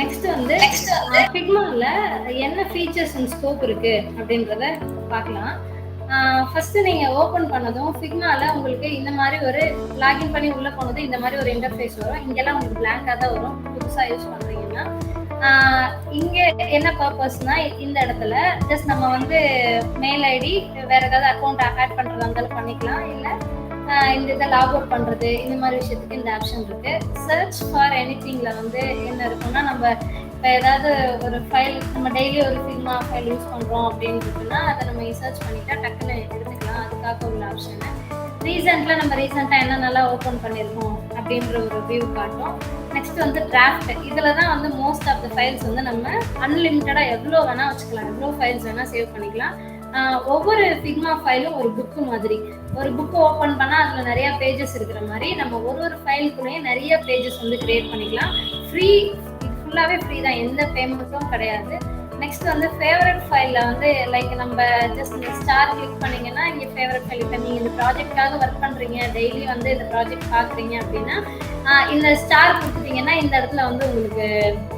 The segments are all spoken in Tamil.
நெக்ஸ்ட் வந்து ஃபிக்மால என்ன ஃபீச்சர்ஸ் அண்ட் ஸ்கோப் இருக்கு அப்படின்றத பார்க்கலாம். ஃபர்ஸ்ட் நீங்க ஓபன் பண்ணதும் ஃபிக்மால உங்களுக்கு இந்த மாதிரி ஒரு லாகின் பண்ணி உள்ள போனது இந்த மாதிரி ஒரு இன்டர்ஃபேஸ் வரும். இங்கெல்லாம் உங்களுக்கு பிளாங்கா தான் வரும். புதுசா யூஸ் பண்றீங்கன்னா இங்க என்ன பர்பஸ்னா இந்த இடத்துல ஜஸ்ட் நம்ம வந்து மெயில் ஐடி வேற ஏதாவது அக்கௌண்ட் ஆட் பண்றதா இருந்தாலும் பண்ணிக்கலாம். இல்ல இந்த இதை லாக் அவுட் பண்றது இந்த மாதிரி விஷயத்துக்கு இந்த ஆப்ஷன் இருக்கு. சர்ச் ஃபார் எனிதிங்ல வந்து என்ன இருக்குன்னா, நம்ம இப்போ ஏதாவது ஒரு ஃபைல் நம்ம டெய்லி ஒரு ஃபிக்மா ஃபைல் யூஸ் பண்றோம் அப்படின்னு இருக்குன்னா அதை நம்ம சர்ச் பண்ணிட்டா டக்குன்னு எடுத்துக்கலாம். அதுக்காக உள்ள ஆப்ஷன். ரீசெண்டா என்ன நல்லா ஓப்பன் பண்ணிருக்கோம் அப்படின்ற ஒரு வியூ காட்டும். நெக்ஸ்ட் வந்து டிராஃப்ட். இதுல தான் வந்து மோஸ்ட் ஆஃப் த ஃபைல்ஸ் வந்து நம்ம அன்லிமிட்டடா எவ்வளோ வேணா வச்சுக்கலாம், எவ்வளோ ஃபைல்ஸ் வேணா சேவ் பண்ணிக்கலாம். ஒவ்வொரு ஃபிக்மா ஃபைலும் ஒரு புக்கு மாதிரி. ஒரு புக் ஓப்பன் பண்ணா அதுல நிறைய பேஜஸ் இருக்கிற மாதிரி நம்ம ஒரு ஃபைலுக்குள்ளேயே நிறைய பேஜஸ் வந்து கிரியேட் பண்ணிக்கலாம். ஃப்ரீ, ஃபுல்லாவே ஃப்ரீ தான், எந்த பேமெண்ட்டும் கிடையாது. நெக்ஸ்ட் வந்து ஃபேவரட் ஃபைல்ல வந்து லைக் நம்ம ஜஸ்ட் இந்த ஸ்டார் கிளிக் பண்ணீங்கன்னா இங்கே ஃபேவரட் ஃபைல். இப்போ நீங்கள் இந்த ப்ராஜெக்டாக ஒர்க் பண்ணுறீங்க, டெய்லி வந்து இந்த ப்ராஜெக்ட் பார்க்குறீங்க அப்படின்னா இந்த ஸ்டார் கொடுத்துட்டீங்கன்னா இந்த இடத்துல வந்து உங்களுக்கு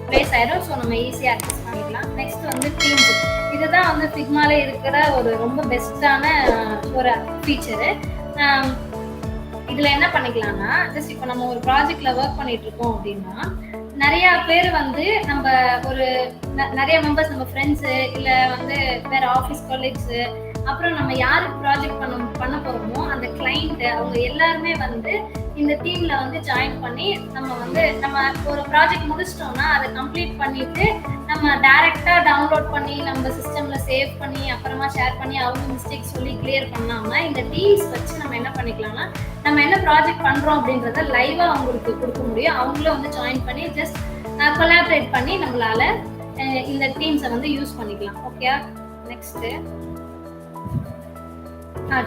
ப்ளேஸ் ஆயிடும். ஸோ நம்ம ஈஸியாக அக்சஸ் பண்ணிக்கலாம். நெக்ஸ்ட் வந்து டீம்ஸ். இதுதான் வந்து ஃபிக்மால இருக்கிற ஒரு ரொம்ப பெஸ்ட்டான ஒரு ஃபீச்சரு. இதில் என்ன பண்ணிக்கலாம்னா, ஜஸ்ட் இப்போ நம்ம ஒரு ப்ராஜெக்ட்ல ஒர்க் பண்ணிட்டு இருக்கோம் அப்படின்னா நிறைய பேர் வந்து நம்ம ஒரு நிறைய மெம்பர்ஸ், நம்ம ஃப்ரெண்ட்ஸு இல்லை வந்து வேற ஆஃபீஸ் கொலீக்ஸு, அப்புறம் நம்ம யாருக்கு ப்ராஜெக்ட் பண்ண போறோமோ அந்த கிளைண்ட், அவங்க எல்லாருமே வந்து இந்த டீம்ல வந்து ஜாயின் பண்ணி நம்ம ஒரு ப்ராஜெக்ட் முடிச்சிட்டோம்னா அதை கம்ப்ளீட் பண்ணிட்டு நம்ம டைரக்டா டவுன்லோட் பண்ணி நம்ம சிஸ்டம்ல சேவ் பண்ணி அப்புறமா ஷேர் பண்ணி அவங்க மிஸ்டேக் சொல்லி கிளியர் பண்ணாம இந்த டீம்ஸ் வச்சு நம்ம என்ன பண்ணிக்கலாம்னா, நம்ம என்ன ப்ராஜெக்ட் பண்றோம் அப்படின்றத லைவா அவங்களுக்கு கொடுக்க முடியும். அவங்களும் வந்து ஜாயின் பண்ணி ஜஸ்ட் கொலாபரேட் பண்ணி நம்மளால இந்த டீம்ஸை வந்து யூஸ் பண்ணிக்கலாம். ஓகே, நெக்ஸ்ட்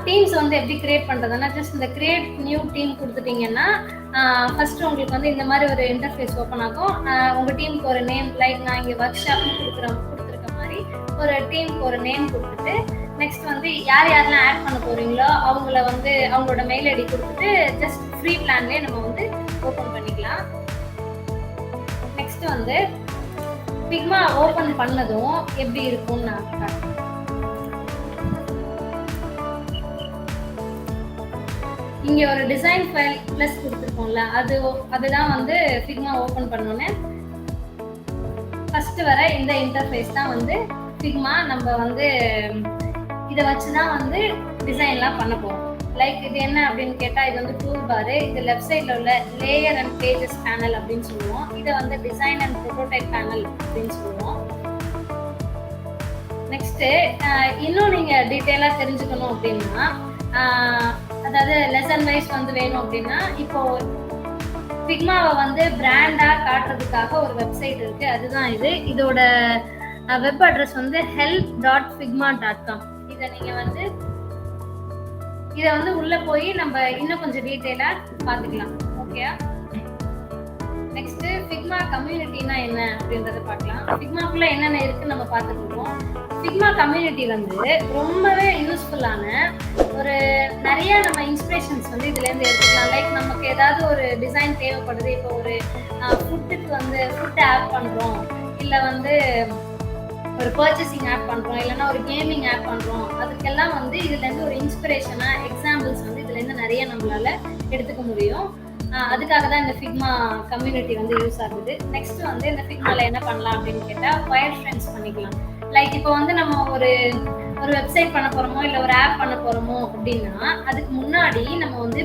டீம்ஸ் வந்து எப்படி கிரியேட் பண்றதுன்னா, ஜஸ்ட் இந்த கிரியேட் நியூ டீம் கொடுத்துட்டீங்கன்னா ஃபர்ஸ்ட் உங்களுக்கு வந்து இந்த மாதிரி ஒரு இன்டர்ஃபேஸ் ஓப்பன் ஆகும். உங்க டீமுக்கு ஒரு நேம், லைக் நான் இங்கே ஒர்க் ஷாப்னு கொடுத்துருக்க மாதிரி ஒரு டீமுக்கு ஒரு நேம் கொடுத்துட்டு, நெக்ஸ்ட் வந்து யாரெல்லாம் ஆட் பண்ண போறீங்களோ அவங்கள வந்து அவங்களோட மெயில் ஐடி கொடுத்துட்டு ஜஸ்ட் ஃப்ரீ பிளான்லேயே நம்ம வந்து ஓப்பன் பண்ணிக்கலாம். நெக்ஸ்ட் வந்து ஃபிக்மா ஓப்பன் பண்ணதும் எப்படி இருக்கும்னு நான் காட்டுறேன். இங்க ஒரு டிசைன் ஃபைல் பிளஸ் கொடுத்துருக்கோம்ல, அதுதான் வந்து ஃபிக்மா ஓப்பன் பண்ணோன்னே ஃபர்ஸ்ட் வர இந்த இன்டர்ஃபேஸ் தான் வந்து ஃபிக்மா. நம்ம வந்து இதை வச்சுதான் வந்து டிசைன்லாம் பண்ண போறோம். லைக் இது என்ன அப்படின்னு கேட்டா, இது வந்து டூல் பாரு. இது லெஃப்ட் சைட்ல உள்ள லேயர் அண்ட் பேஜஸ் பேனல் அப்படின்னு சொல்லுவோம். இதை வந்து டிசைன் அண்ட் ப்ரோட்டோடைப் பேனல் அப்படின்னு சொல்லுவோம். நெக்ஸ்ட் இன்னும் நீங்க டீட்டெயிலா தெரிஞ்சுக்கணும் அப்படின்னா, அதாவது லெசன் வைஸ் வந்து வேணும் அப்படின்னா, இப்போ ஃபிக்மாவை வந்து பிராண்டா காட்டுறதுக்காக ஒரு வெப்சைட் இருக்கு. அதுதான் இது. இதோட வெப் அட்ரஸ் வந்து help.figma.com. இதை வந்து உள்ள போய் நம்ம இன்னும் கொஞ்சம் டீட்டெயிலா பார்த்துக்கலாம். ஓகே, நெக்ஸ்ட் ஃபிக்மா கம்யூனிட்டினா என்ன அப்படின்றத பார்க்கலாம். ஃபிக்மாக்குள்ள என்னென்ன இருக்குன்னு நம்ம பார்த்துட்டு இருக்கோம். ஃபிக்மா கம்யூனிட்டி வந்து ரொம்பவே யூஸ்ஃபுல்லான ஒரு நிறைய நம்ம இன்ஸ்பிரேஷன்ஸ் வந்து இதுல இருந்து எடுத்துக்கலாம். லைக் நமக்கு ஏதாவது ஒரு டிசைன் தேவைப்படுது, இப்போ ஒரு ஃபுட்டுக்கு வந்து ஃபுட் ஆட் பண்றோம், இல்லை வந்து ஒரு பர்ச்சேசிங் ஆப் பண்றோம், இல்லைன்னா ஒரு கேமிங் ஆப் பண்றோம், அதுக்கெல்லாம் வந்து இதுல இருந்து ஒரு இன்ஸ்பிரேஷனா எக்ஸாம்பிள்ஸ் வந்து இதுல இருந்து நிறைய நம்மளால எடுத்துக்க முடியும். அதுக்காக தான் இந்த ஃபிக்மா கம்யூனிட்டி வந்து யூஸ் ஆகுது. நெக்ஸ்ட் வந்து இந்த ஃபிக்மால என்ன பண்ணலாம் அப்படின்னு கேட்டா, வயர் ஃப்ரெண்ட்ஸ் பண்ணிக்கலாம். லைக் இப்போ வந்து நம்ம ஒரு வெப்சைட் பண்ண போறோமோ இல்லை ஒரு ஆப் பண்ண போறோமோ அப்படின்னா, அதுக்கு முன்னாடி நம்ம வந்து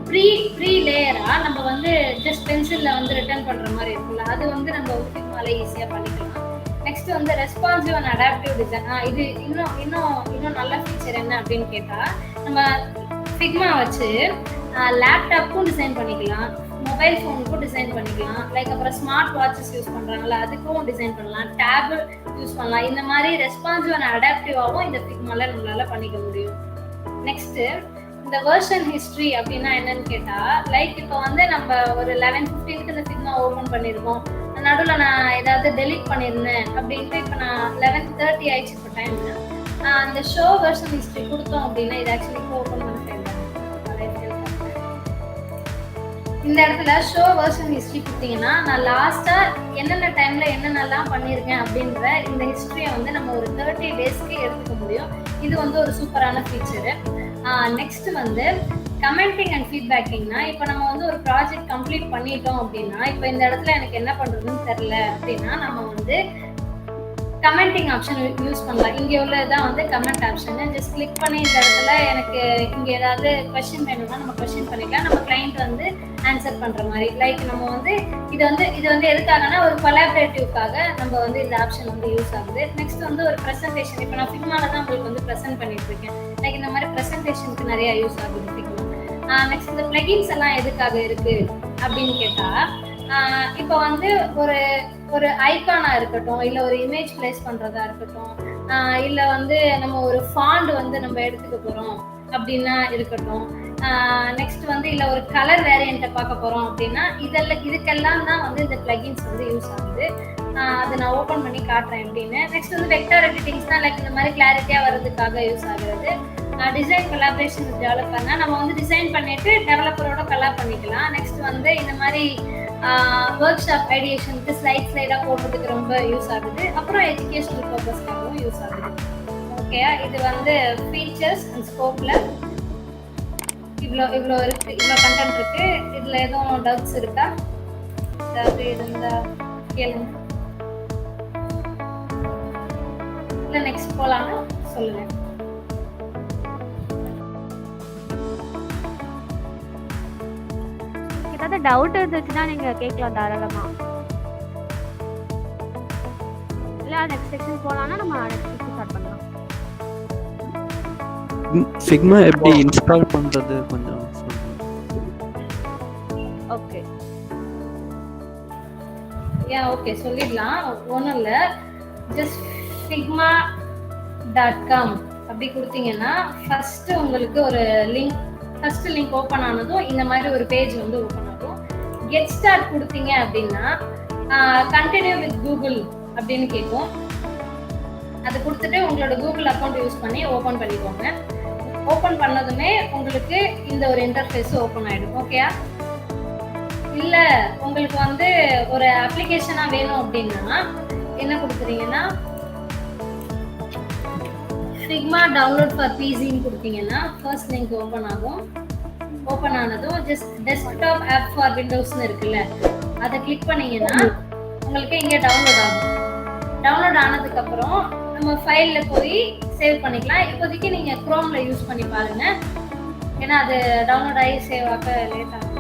ப்ரீ லேயரா நம்ம வந்து ஜஸ்ட் பென்சில்ல வந்து ரிட்டர்ன் பண்ற மாதிரி இருக்குல்ல, அது வந்து நம்ம ஃபிக்மால ஈஸியா பண்ணிக்கலாம். நெக்ஸ்ட் வந்து ரெஸ்பான்சிவ் அண்ட் அடாப்டிவ் டிசைன். இது இன்னும் நல்ல ஃபீச்சர் என்ன அப்படின்னு கேட்டா, நம்ம ஃபிக்மா வச்சு லேப்டாப்புக்கும் டிசைன் பண்ணிக்கலாம், மொபைல் ஃபோனுக்கும் டிசைன் பண்ணிக்கலாம், லைக் அப்புறம் ஸ்மார்ட் வாட்சஸ் யூஸ் பண்றாங்கல்ல அதுக்கும் டிசைன் பண்ணலாம், டேப் யூஸ் பண்ணலாம். இந்த மாதிரி ரெஸ்பான்சிவ் அண்ட் அடாப்டிவாகவும் இந்த ஃபிக்மால நம்மளால பண்ணிக்க முடியும். நெக்ஸ்ட் இந்த வெர்ஷன் ஹிஸ்டரி அப்படின்னா என்னன்னு கேட்டா, லைக் இப்போ வந்து நம்ம ஒரு 11:15 இந்த ஃபிக்மா ஓப்பன் பண்ணியிருக்கோம், நடுவில் நான் ஏதாவது டெலிட் பண்ணியிருந்தேன் அப்படின்ட்டு இப்போ நான் 11:30 ஆயிடுச்சு இப்போ டைம். அந்த ஷோ வெர்ஷன் ஹிஸ்டரி கொடுத்தோம் அப்படின்னா, இது ஆக்சுவலி இப்போ ஓப்பன் பண்ண இந்த இடத்துல ஷோ வெர்ஷன் ஹிஸ்டரி கொடுத்தீங்கன்னா, நான் லாஸ்டா என்னென்ன டைம்ல என்ன என்னென்னலாம் பண்ணியிருக்கேன் அப்படின்ற இந்த ஹிஸ்ட்ரியை வந்து நம்ம ஒரு 30 டேஸ்க்கு எடுத்துக்க முடியும். இது வந்து ஒரு சூப்பரான ஃபீச்சரு. நெக்ஸ்ட் வந்து கமெண்டிங் அண்ட் ஃபீட்பேக்கிங்னா, இப்போ நம்ம வந்து ஒரு ப்ராஜெக்ட் கம்ப்ளீட் பண்ணிட்டோம் அப்படின்னா, இப்போ இந்த இடத்துல எனக்கு என்ன பண்ணுறதுன்னு தெரில அப்படின்னா, நம்ம வந்து கமெண்டிங் ஆப்ஷன் யூஸ் பண்ணலாம். இங்கே உள்ளதான் வந்து கமெண்ட் ஆப்ஷன். ஜஸ்ட் கிளிக் பண்ணி இந்த இடத்துல எனக்கு இங்கே ஏதாவது கொஸ்டின் வேணும்னா நம்ம கொஸ்டின் பண்ணிக்கலாம். நம்ம கிளைண்ட் வந்து ஆன்சர் பண்ணுற மாதிரி. லைக் நம்ம வந்து இது வந்து எதுக்காகனா ஒரு கொலாபரேட்டிவ்க்காக நம்ம வந்து இந்த ஆப்ஷன் வந்து யூஸ் ஆகுது. நெக்ஸ்ட் வந்து ஒரு ப்ரெசன்டேஷன். இப்போ நான் ஃபிக்மால தான் உங்களுக்கு வந்து ப்ரெசென்ட் பண்ணிட்டு இருக்கேன். லைக் இந்த மாதிரி ப்ரெசன்டேஷனுக்கு நிறைய யூஸ் ஆகுது ஃபிக்மா. நெக்ஸ்ட் இந்த பிளகின்ஸ் எல்லாம் எதுக்காக இருக்கு அப்படின்னு கேட்டா, இப்போ வந்து ஒரு ஐகானா இருக்கட்டும், இல்ல ஒரு இமேஜ் பிளேஸ் பண்றதா இருக்கட்டும், இல்ல வந்து நம்ம ஒரு ஃபாண்ட் வந்து நம்ம எடுத்துக்க போறோம் அப்படின்னா இருக்கட்டும், நெக்ஸ்ட் வந்து இல்ல ஒரு கலர் வேரியண்ட்டை பார்க்க போறோம் அப்படின்னா இதுக்கெல்லாம் தான் வந்து இந்த பிளகின்ஸ் வந்து யூஸ் ஆகுது. அதை நான் ஓப்பன் பண்ணி காட்டுறேன் எப்படின்னு. நெக்ஸ்ட் வந்து வெக்டார் எடிட்டிங்ஸ் தான் லைக் இந்த மாதிரி கிளாரிட்டியா வர்றதுக்காக யூஸ் ஆகுறது. டிசைன் கொலாபரேஷன் வித் டெவலப்பர்னா நம்ம வந்து டிசைன் பண்ணிட்டு டெவலப்பரோட கொலாப் பண்ணிக்கலாம். நெக்ஸ்ட் வந்து இந்த மாதிரி ஒர்க் ஷாப் ஐடியேஷனுக்கு ஸ்லைடா போடுறதுக்கு ரொம்ப யூஸ் ஆகுது. அப்புறம் எஜுகேஷனல் பர்பஸ்க்காகவும் யூஸ் ஆகுது. ஓகே, இது வந்து ஃபீச்சர்ஸ் அண்ட் ஸ்கோப்ல இவ்வளோ இருக்கு, இவ்வளோ கண்டென்ட் இருக்கு. இதுல எதுவும் டவுட்ஸ் இருக்கா? ஏதாவது இருந்தா கேளுங்க. இல்ல நெக்ஸ்ட் போலாம்னா சொல்லுங்க. ஏதாவது டவுட் இருந்துச்சுன்னா நீங்க கேட்கலாம் தாராளமா. இல்ல நெக்ஸ்ட் செக்ஷன் போலாம்னா நம்ம நெக்ஸ்ட் செக்ஷன் ஸ்டார்ட் பண்ணலாம். ஃபிக்மா எப்படி இன்ஸ்டால் பண்றது கொஞ்சம் சொல்லுங்க. ஓகே ஓகே சொல்லிடலாம். ஒன்றும் இல்லை, ஜஸ்ட் figma.com அப்படி கொடுத்தீங்கன்னா ஃபர்ஸ்ட் உங்களுக்கு ஒரு ஃபர்ஸ்ட் லிங்க் ஓப்பன் ஆனதும் இந்த மாதிரி ஒரு பேஜ் வந்து ஓப்பன் ஆகும். கெட் ஸ்டார்ட் கொடுத்தீங்க அப்படின்னா கண்டினியூ வித் கூகுள் அப்படின்னு கேட்கும். அதை கொடுத்துட்டு உங்களோட கூகுள் அக்கௌண்ட் யூஸ் பண்ணி ஓப்பன் பண்ணிக்கோங்க. ஓப்பன் பண்ணதுமே உங்களுக்கு இந்த ஒரு இன்டர்ஃபேஸ் ஓப்பன் ஆயிடும். ஓகேயா? இல்ல உங்களுக்கு வந்து ஒரு அப்ளிகேஷனா வேணும் அப்படின்னா என்ன கொடுக்குறீங்கன்னா Figma download for PCன்னு கொடுத்தீங்கன்னா ஃபர்ஸ்ட் லிங்க் ஓப்பன் ஆகும். ஓப்பன் ஆனதும் ஜஸ்ட் டெஸ்க்டாப் ஆப் ஃபார் விண்டோஸ்னு இருக்குல்ல, அதை கிளிக் பண்ணீங்கன்னா உங்களுக்கு இங்கே டவுன்லோட் ஆகும். டவுன்லோட் ஆனதுக்கு அப்புறம் நம்ம ஃபைல்ல போய் சேவ் பண்ணிக்கலாம். இப்போதைக்கு நீங்க குரோம்ல யூஸ் பண்ணி பாருங்க, ஏன்னா அது டவுன்லோட் ஆகி சேவ் ஆக லேட் ஆகும்.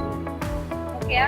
ஓகேயா?